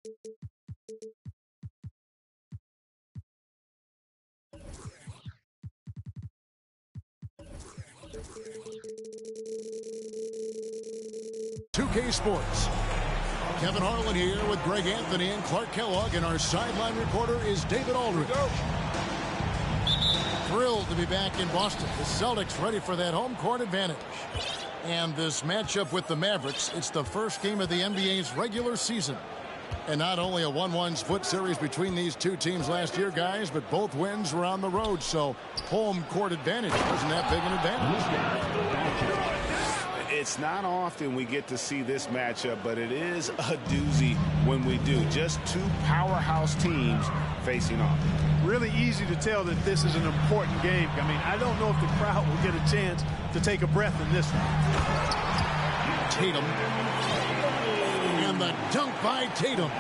2K Sports. Kevin Harlan here with Greg Anthony and Clark Kellogg, and our sideline reporter is David Aldridge. Thrilled to be back in Boston. The Celtics ready for that home court advantage. And this matchup with the Mavericks, it's the first game of the NBA's regular season. And not only a 1-1 split series between these two teams last year, guys, but both wins were on the road. So home court advantage wasn't that big an advantage. It's not often we get to see this matchup, but it is a doozy when we do. Just two powerhouse teams facing off. Really easy to tell that this is an important game. I mean, I don't know if the crowd will get a chance to take a breath in this one. Tatum. And the dunk by Tatum.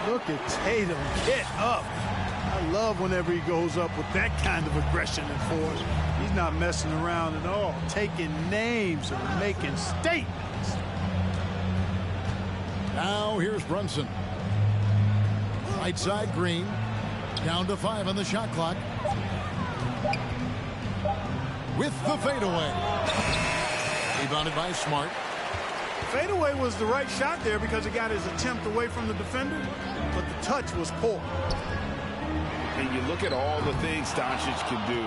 Look at Tatum get up. I love whenever he goes up with that kind of aggression and force. He's not messing around at all, taking names and making statements. Now here's Brunson. Right side, Green. Down to 5 on the shot clock. With the fadeaway. Rebounded by Smart. Fadeaway was the right shot there because it got his attempt away from the defender, but the touch was poor. And you look at all the things Doncic can do.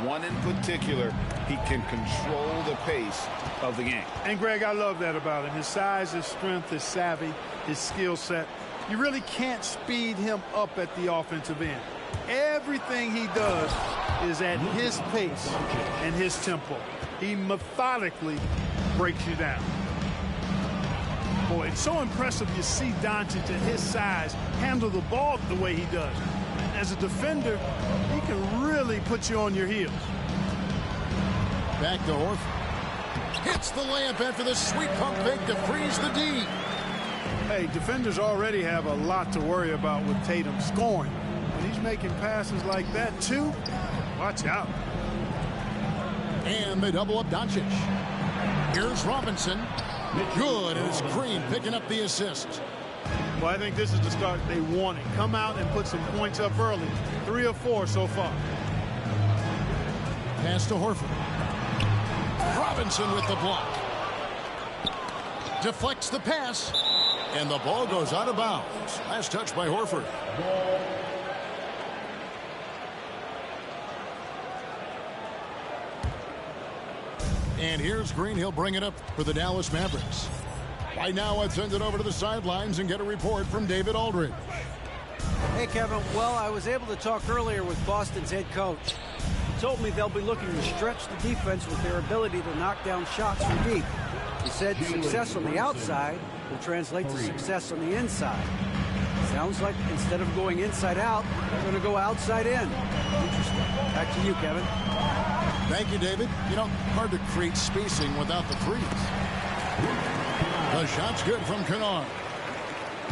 One in particular, he can control the pace of the game. And, Greg, I love that about him. His size, his strength, his savvy, his skill set. You really can't speed him up at the offensive end. Everything he does is at his pace and his tempo. He methodically breaks you down. Boy, it's so impressive you see Doncic at his size handle the ball the way he does. As a defender, he can really put you on your heels. Back to Horford. Hits the layup after the sweet pump fake to freeze the D. Hey, defenders already have a lot to worry about with Tatum scoring. When he's making passes like that, too, watch out. And they double up Doncic. Here's Robinson. Good, and it's Green picking up the assist. Well, I think this is the start they wanted. Come out and put some points up early. 3 of 4 so far. Pass to Horford. Robinson with the block. Deflects the pass. And the ball goes out of bounds. Last touch by Horford. And here's Green. He'll bring it up for the Dallas Mavericks. Right now, let's send it over to the sidelines and get a report from David Aldridge. Hey, Kevin. Well, I was able to talk earlier with Boston's head coach. He told me they'll be looking to stretch the defense with their ability to knock down shots from deep. He said success on the outside will translate to success on the inside. Sounds like instead of going inside out, they're going to go outside in. Interesting. Back to you, Kevin. Thank you, David. You know, hard to create spacing without the threes. The shot's good from Kennard.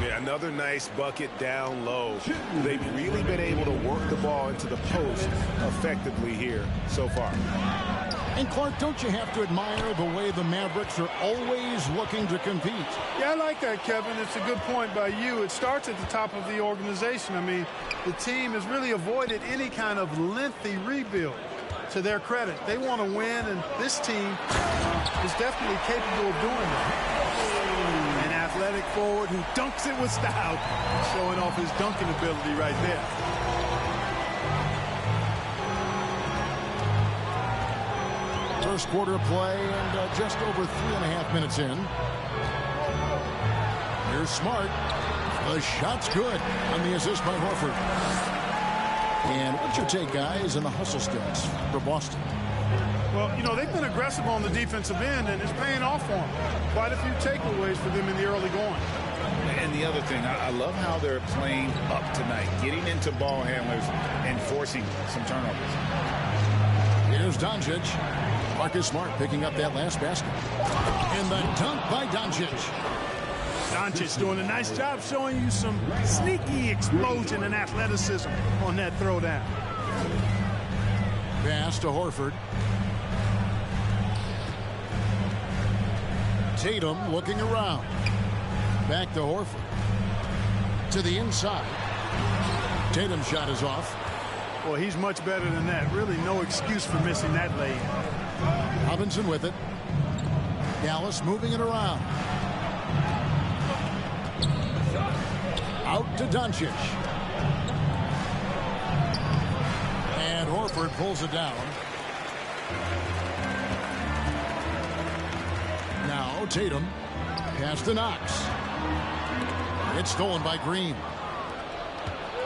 Yeah, another nice bucket down low. They've really been able to work the ball into the post effectively here so far. And, Clark, don't you have to admire the way the Mavericks are always looking to compete? Yeah, I like that, Kevin. It's a good point by you. It starts at the top of the organization. I mean, the team has really avoided any kind of lengthy rebuild. To their credit, they want to win, and this team is definitely capable of doing that. An athletic forward who dunks it with style, showing off his dunking ability right there. First quarter of play and just over 3.5 minutes in. Here's Smart. The shot's good on the assist by Horford. And what's your take, guys, on the hustle stats for Boston? Well, you know, they've been aggressive on the defensive end, and it's paying off for them. Quite a few takeaways for them in the early going. And the other thing, I love how they're playing up tonight, getting into ball handlers and forcing some turnovers. Here's Doncic. Marcus Smart picking up that last basket. And the dunk by Doncic. Doncic doing a nice job showing you some sneaky explosion and athleticism on that throwdown. Pass to Horford. Tatum looking around. Back to Horford. To the inside. Tatum's shot is off. Well, he's much better than that. Really no excuse for missing that lay. Robinson with it. Dallas moving it around. Out to Doncic. And Horford pulls it down. Now Tatum. Pass to Knox. It's stolen by Green.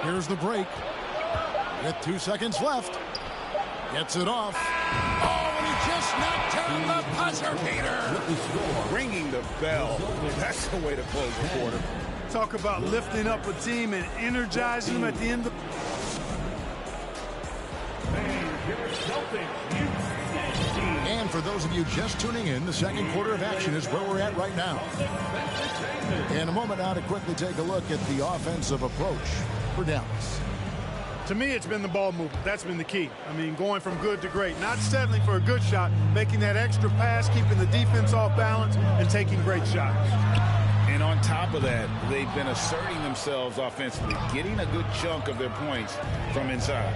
Here's the break. With 2 seconds left. Gets it off. Oh, and he just knocked down the buzzer beater. Ringing the bell. That's the way to close the quarter. Talk about lifting up a team and energizing them at the end of... And for those of you just tuning in, the second quarter of action is where we're at right now. In a moment now to quickly take a look at the offensive approach for Dallas. To me, it's been the ball movement. That's been the key. I mean, going from good to great. Not settling for a good shot, making that extra pass, keeping the defense off balance, and taking great shots. And on top of that, they've been asserting themselves offensively, getting a good chunk of their points from inside.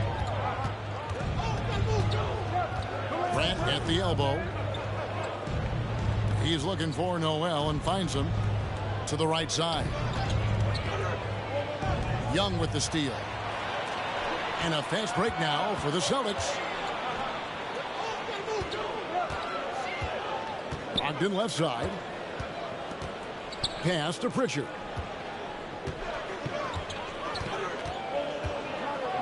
Grant at the elbow. He's looking for Noel and finds him to the right side. Young with the steal. And a fast break now for the Celtics. Ogden left side. Pass to Pritchard.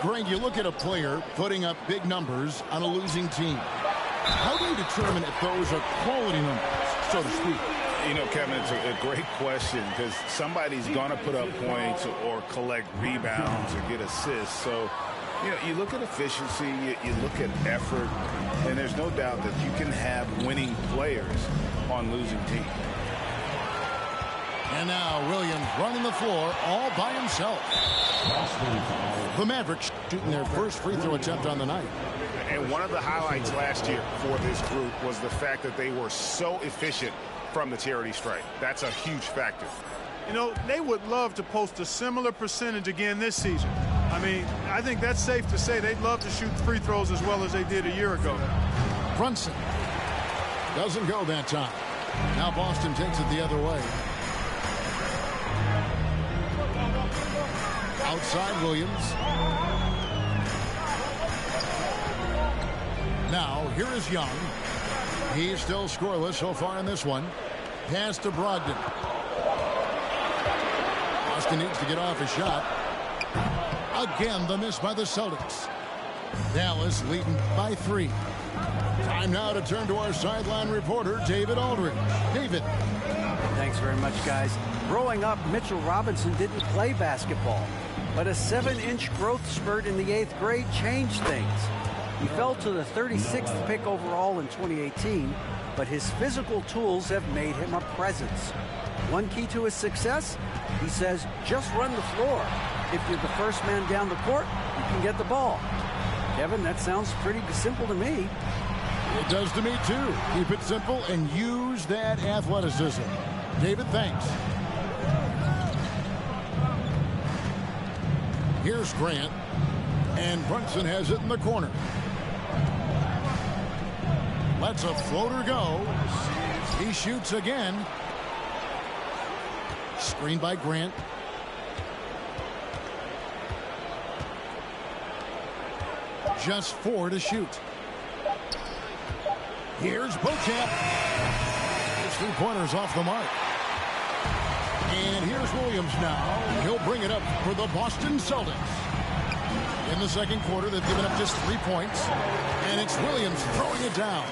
Greg, you look at a player putting up big numbers on a losing team. How do you determine if those are quality numbers, so to speak? You know, Kevin, it's a great question because somebody's going to put up points or collect rebounds or get assists. So, you know, you look at efficiency, you look at effort, and there's no doubt that you can have winning players on losing teams. And now Williams running the floor all by himself. The Mavericks shooting their first free throw attempt on the night. And one of the highlights last year for this group was the fact that they were so efficient from the charity stripe. That's a huge factor. You know, they would love to post a similar percentage again this season. I mean, I think that's safe to say they'd love to shoot free throws as well as they did a year ago. Brunson doesn't go that time. Now Boston takes it the other way. Outside Williams. Now here is Young. He's still scoreless so far in this one. Pass to Brogdon. Boston needs to get off a shot. Again, the miss by the Celtics. Dallas leading by 3. Time now to turn to our sideline reporter, David Aldridge. David. Thanks very much, guys. Growing up, Mitchell Robinson didn't play basketball, but a 7-inch growth spurt in the 8th grade changed things. He fell to the 36th pick overall in 2018, but his physical tools have made him a presence. One key to his success, he says, just run the floor. If you're the first man down the court, you can get the ball. Kevin, that sounds pretty simple to me. It does to me, too. Keep it simple and use that athleticism. David, thanks. Here's Grant. And Brunson has it in the corner. Lets a floater go. He shoots again. Screen by Grant. Just 4 to shoot. Here's Beauchamp. His 3-pointers off the mark. And here's Williams now. He'll bring it up for the Boston Celtics. In the second quarter, they've given up just 3 points. And it's Williams throwing it down.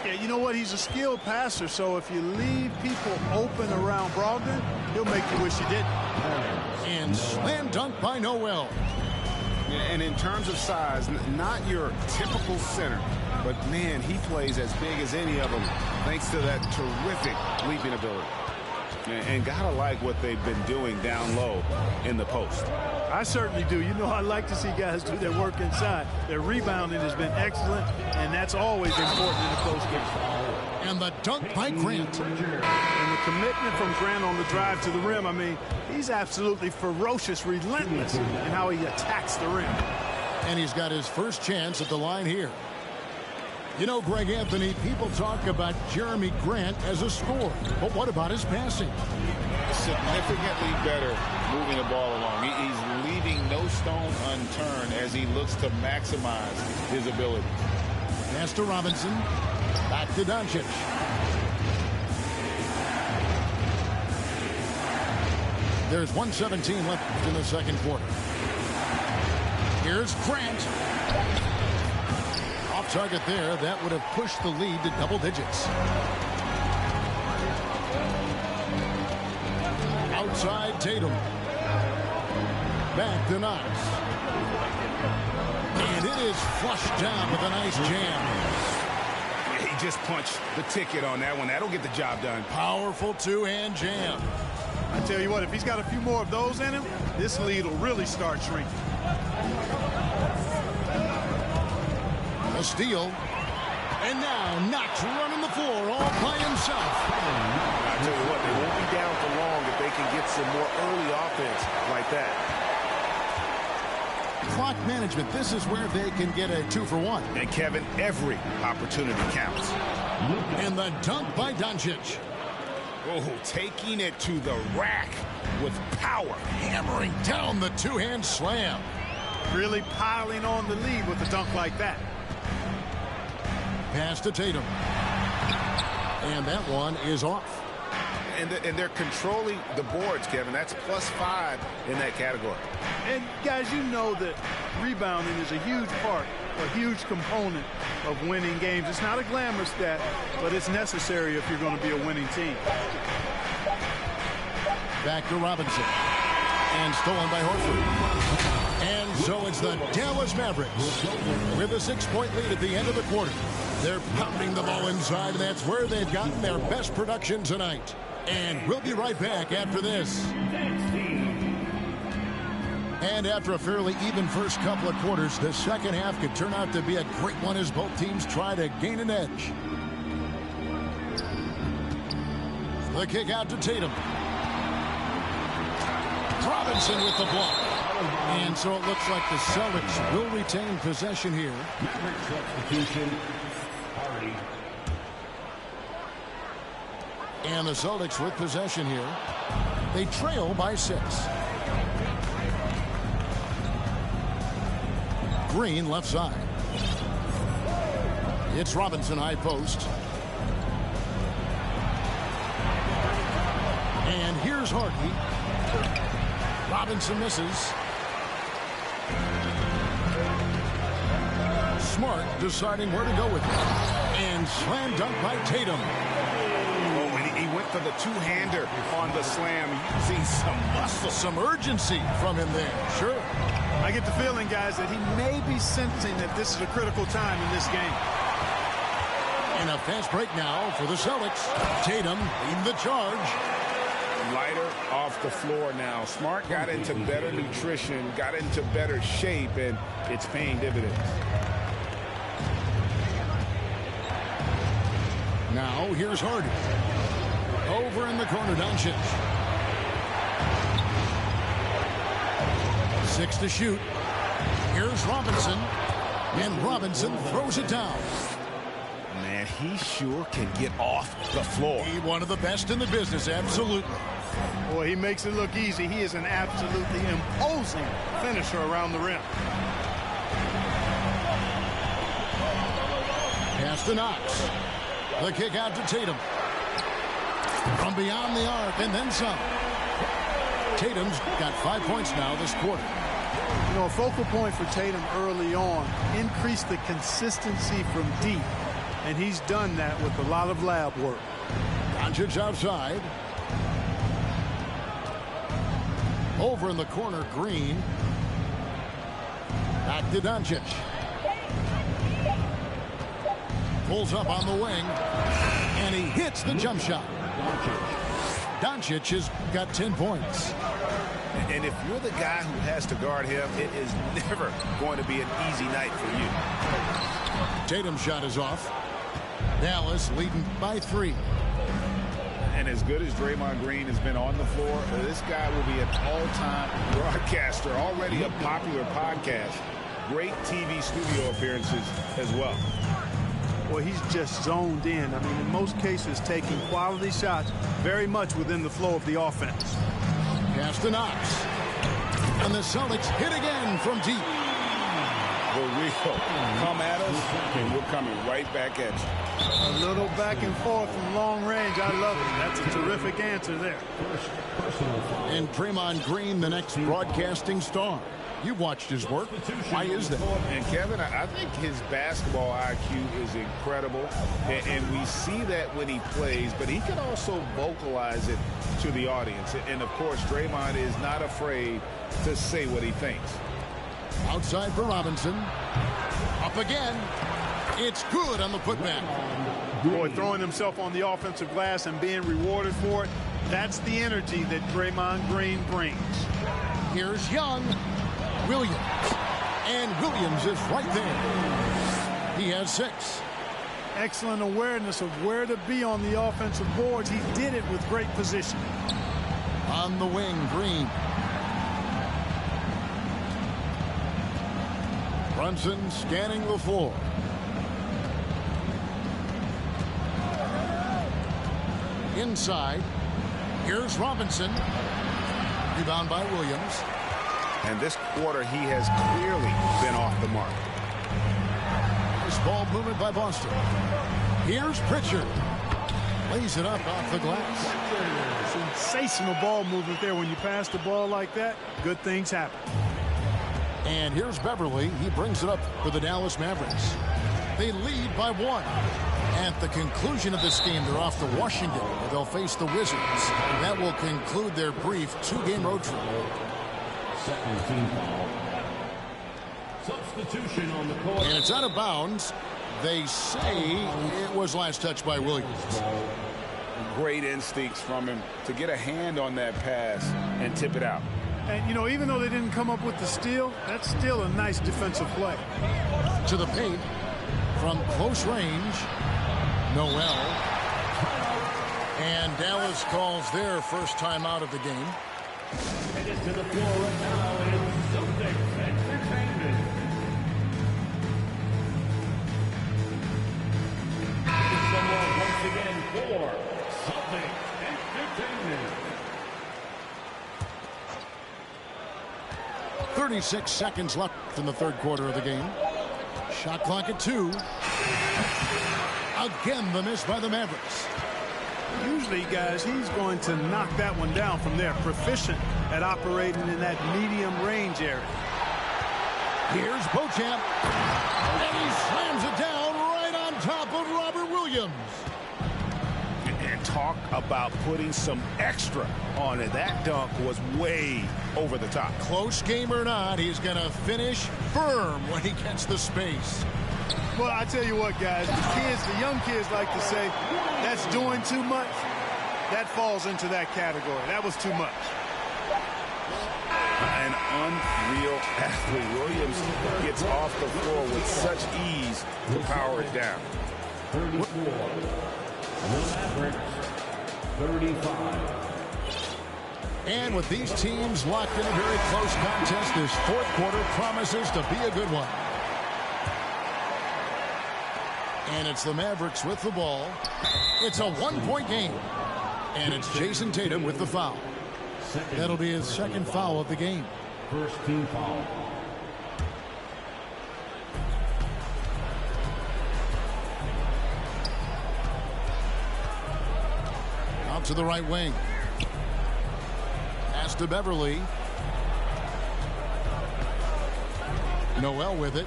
Yeah, you know what? He's a skilled passer, so if you leave people open around Brogdon, he'll make you wish you didn't. And slam dunk by Noel. And in terms of size, not your typical center, but man, he plays as big as any of them thanks to that terrific leaping ability. And gotta like what they've been doing down low in the post. I certainly do. You know, I like to see guys do their work inside. Their rebounding has been excellent, and that's always important in a close game. And the dunk by Grant. And the commitment from Grant on the drive to the rim, I mean, he's absolutely ferocious, relentless in how he attacks the rim. And he's got his first chance at the line here. You know, Greg Anthony, people talk about Jeremy Grant as a scorer, but what about his passing? Significantly better moving the ball along. He's leaving no stone unturned as he looks to maximize his ability. Pass to Robinson. Back to Doncic. There's 1:17 left in the second quarter. Here's Grant. Off target there. That would have pushed the lead to double digits. Outside Tatum. Back to Knox. And it is flushed down with a nice jam. He just punched the ticket on that one. That'll get the job done. Powerful two-hand jam. I tell you what, if he's got a few more of those in him, this lead will really start shrinking. A steal. And now Knox running the floor all by himself. I tell you what, they won't be down for long if they can get some more early offense like that. Clock management, this is where they can get a 2-for-1. And Kevin, every opportunity counts. And the dunk by Doncic. Oh, taking it to the rack with power. Hammering down the two-hand slam. Really piling on the lead with a dunk like that. Pass to Tatum. And that one is off. And they're controlling the boards, Kevin. That's +5 in that category. And, guys, you know that rebounding is a huge part, a huge component of winning games. It's not a glamour stat, but it's necessary if you're going to be a winning team. Back to Robinson. And stolen by Horford. And so it's the Dallas Mavericks with a 6-point lead at the end of the quarter. They're pounding the ball inside, and that's where they've gotten their best production tonight. And we'll be right back after this. And after a fairly even first couple of quarters, the second half could turn out to be a great one as both teams try to gain an edge. The kick out to Tatum. Robinson with the block. And so it looks like the Celtics will retain possession here. And the Celtics with possession here. They trail by 6. Green left side. It's Robinson high post. And here's Hardy. Robinson misses. Smart deciding where to go with it. And slam dunk by Tatum. Oh, and he went for the two-hander on the slam. You see some muscle. Some urgency from him there. Sure. I get the feeling, guys, that he may be sensing that this is a critical time in this game. And a fast break now for the Celtics. Tatum leading the charge. Lighter off the floor now. Smart got into better nutrition, got into better shape, and it's paying dividends. Now here's Hardy. Over in the corner, Doncic. 6 to shoot. Here's Robinson. And Robinson throws it down. Man, he sure can get off the floor. He's one of the best in the business, absolutely. Boy, he makes it look easy. He is an absolutely imposing finisher around the rim. Pass to Knox. The kick out to Tatum. From beyond the arc and then some. Tatum's got 5 points now this quarter. You know, a focal point for Tatum early on, increase the consistency from deep. And he's done that with a lot of lab work. Doncic outside. Over in the corner, Green. Back to Doncic. Pulls up on the wing. And he hits the jump shot. Doncic has got 10 points. And if you're the guy who has to guard him, it is never going to be an easy night for you. Tatum's shot is off. Dallas leading by 3. And as good as Draymond Green has been on the floor, this guy will be an all-time broadcaster, already a popular podcast. Great TV studio appearances as well. Well, he's just zoned in. I mean, in most cases, taking quality shots very much within the flow of the offense. Pass to Knox. And the Celtics hit again from deep. For real. Come at us, and we're coming right back at you. A little back and forth from long range. I love it. That's a terrific answer there. And Draymond Green, the next broadcasting star. You've watched his work. Why is that? And Kevin, I think his basketball IQ is incredible. And we see that when he plays, but he can also vocalize it to the audience. And, of course, Draymond is not afraid to say what he thinks. Outside for Robinson. Up again. It's good on the putback. Boy, throwing himself on the offensive glass and being rewarded for it, that's the energy that Draymond Green brings. Here's Young. Williams. And Williams is right there. He has 6. Excellent awareness of where to be on the offensive boards. He did it with great position. On the wing, Green. Brunson scanning the floor. Inside. Here's Robinson. Rebound by Williams. And this quarter, he has clearly been off the mark. This ball movement by Boston. Here's Pritchard. Lays it up off the glass. Sensational ball movement there. When you pass the ball like that, good things happen. And here's Beverly. He brings it up for the Dallas Mavericks. They lead by 1. At the conclusion of this game, they're off to Washington, where they'll face the Wizards. That will conclude their brief 2-game road trip. Second team foul. Substitution on the court. And it's out of bounds. They say it was last touched by Williams. Great instincts from him to get a hand on that pass and tip it out. And, you know, even though they didn't come up with the steal, that's still a nice defensive play. To the paint from close range. Noel. And Dallas calls their first time out of the game. And it's to the floor right now in Celtics Entertainment. Someone once again for Celtics Entertainment. 36 seconds left in the third quarter of the game. Shot clock at 2. Again, the miss by the Mavericks. Usually, guys, he's going to knock that one down from there. Proficient at operating in that medium range area. Here's Beauchamp. And he slams it down right on top of Robert Williams. And talk about putting some extra on it. That dunk was way over the top. Close game or not, he's going to finish firm when he gets the space. Well, I tell you what, guys, the young kids like to say, that's doing too much. That falls into that category. That was too much. An unreal athlete. Williams gets off the floor with such ease to power it down. 34. The Mavericks, 35. And with these teams locked in a very close contest, this fourth quarter promises to be a good one. And it's the Mavericks with the ball. It's a one-point game. And it's Jason Tatum with the foul. That'll be his second foul of the game. First team foul. Out to the right wing. Pass to Beverly. Noel with it.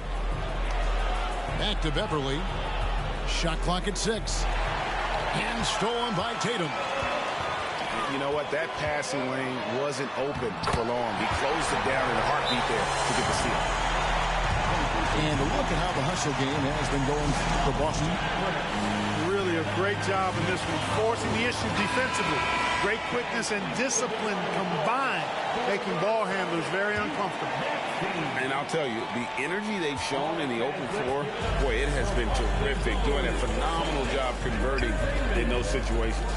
Back to Beverly. Shot clock at 6. And stolen by Tatum. You know what? That passing lane wasn't open for long. He closed it down in a heartbeat there to get the steal. And look at how the hustle game has been going for Boston. Really a great job in this one, forcing the issue defensively. Great quickness and discipline combined making ball handlers very uncomfortable. And I'll tell you, the energy they've shown in the open floor, boy, it has been terrific, doing a phenomenal job converting in those situations.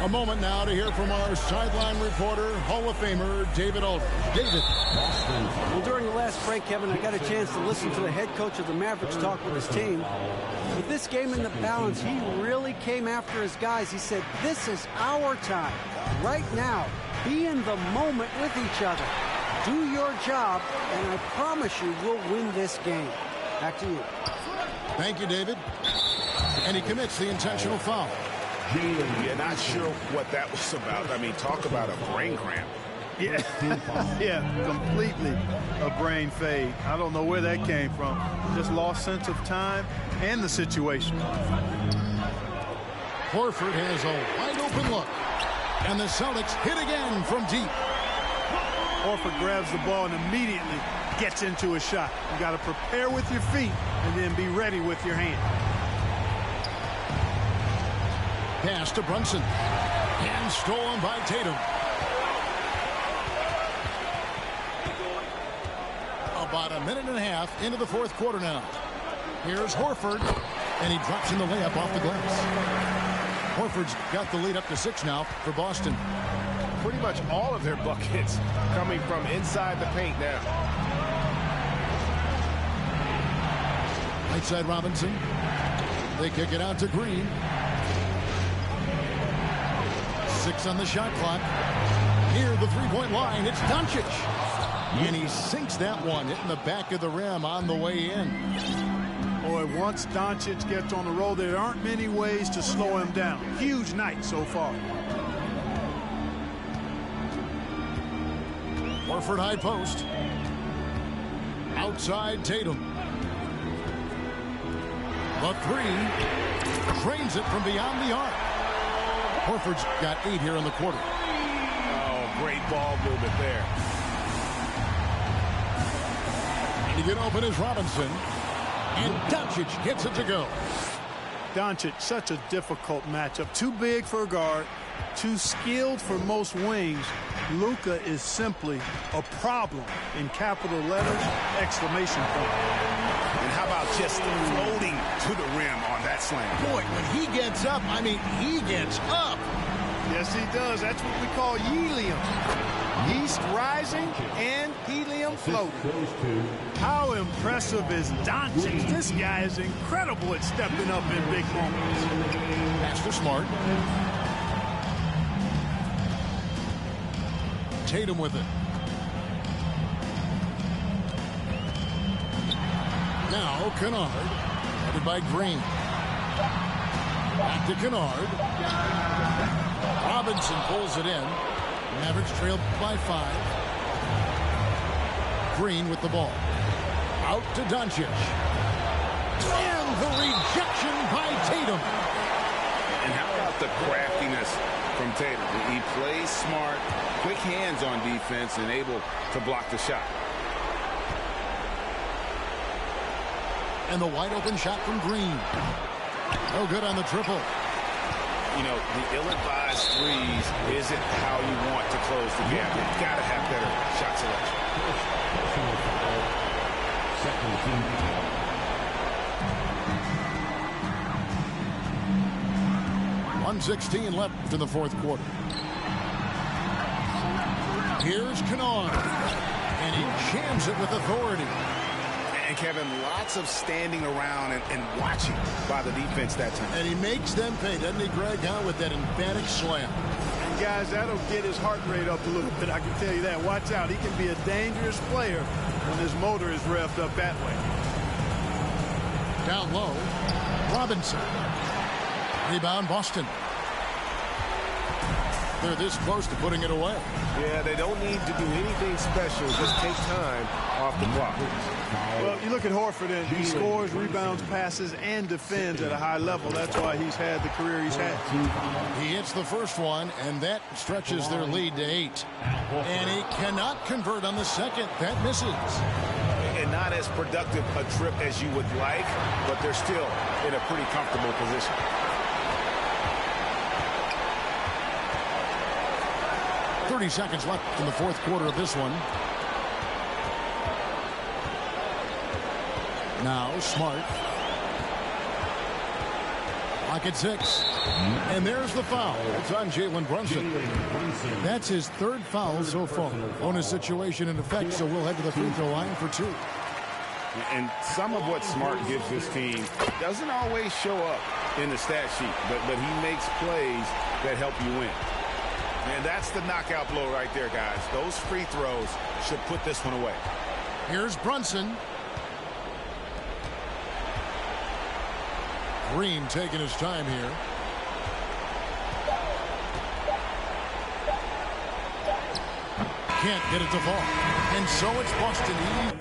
A moment now to hear from our sideline reporter, Hall of Famer David Aldridge. David. Well, during the last break, Kevin, I got a chance to listen to the head coach of the Mavericks talk with his team. With this game in the balance, he really came after his guys. He said, this is our time. Right now, be in the moment with each other. Do your job, and I promise you we'll win this game. Back to you. Thank you, David. And he commits the intentional foul. Yeah, not sure what that was about. I mean, talk about a brain cramp. Yeah, yeah, completely a brain fade. I don't know where that came from. Just lost sense of time and the situation. Horford has a wide open look. And the Celtics hit again from deep. Horford grabs the ball and immediately gets into a shot. You got to prepare with your feet and then be ready with your hand. Pass to Brunson. And stolen by Tatum. About a minute and a half into the fourth quarter now. Here's Horford. And he drops in the layup off the glass. Horford's got the lead up to 6 now for Boston. Pretty much all of their buckets coming from inside the paint now. Right side Robinson. They kick it out to Green. 6 on the shot clock. Near the three-point line, it's Doncic. And he sinks that one, hitting the back of the rim on the way in. Boy, once Doncic gets on the roll, there aren't many ways to slow him down. Huge night so far. Horford high post. Outside Tatum. The three. Drains it from beyond the arc. Horford's got 8 here in the quarter. Oh, great ball movement there. To get open is Robinson. And Doncic gets it to go. Doncic, such a difficult matchup. Too big for a guard. Too skilled for most wings. Luka is simply a problem in capital letters, exclamation point. And how about just floating to the rim on that slam? Boy, when he gets up, I mean, he gets up. Yes, he does. That's what we call helium. Yeast rising and helium floating. How impressive is Doncic? This guy is incredible at stepping up in big moments. Pass to Smart. Tatum with it. Now Kennard, headed by Green. Back to Kennard. Robinson pulls it in. Mavericks trailed by 5. Green with the ball. Out to Doncic. And the rejection by Tatum. And how about the craftiness from Tatum? He plays smart, quick hands on defense, and able to block the shot. And the wide open shot from Green. No good on the triple. You know, the ill-advised threes isn't how you want to close the gap. You've got to have better shot selection. 1:16 left in the fourth quarter. Here's Kennard. And he jams it with authority. And Kevin, lots of standing around and watching by the defense that time. And he makes them pay, doesn't he, Greg, huh, with that emphatic slam. And guys, that'll get his heart rate up a little bit, I can tell you that. Watch out, he can be a dangerous player when his motor is revved up that way. Down low, Robinson. Rebound, Boston. They're this close to putting it away. Yeah, they don't need to do anything special. Just take time off the clock. Well, you look at Horford, and he scores, rebounds, passes, and defends at a high level. That's why he's had the career he's had. He hits the first one, and that stretches their lead to 8. And he cannot convert on the second. That misses. And not as productive a trip as you would like, but they're still in a pretty comfortable position. 30 seconds left in the fourth quarter of this one. Now Smart. Clock at 6. And there's the foul. It's on Jalen Brunson. That's his third foul so far. Bonus situation in effect, so we'll head to the free throw line for 2. And some of what Smart gives this team doesn't always show up in the stat sheet, but he makes plays that help you win. And that's the knockout blow right there, guys. Those free throws should put this one away. Here's Brunson. Green taking his time here. Can't get it to fall. And so it's Boston.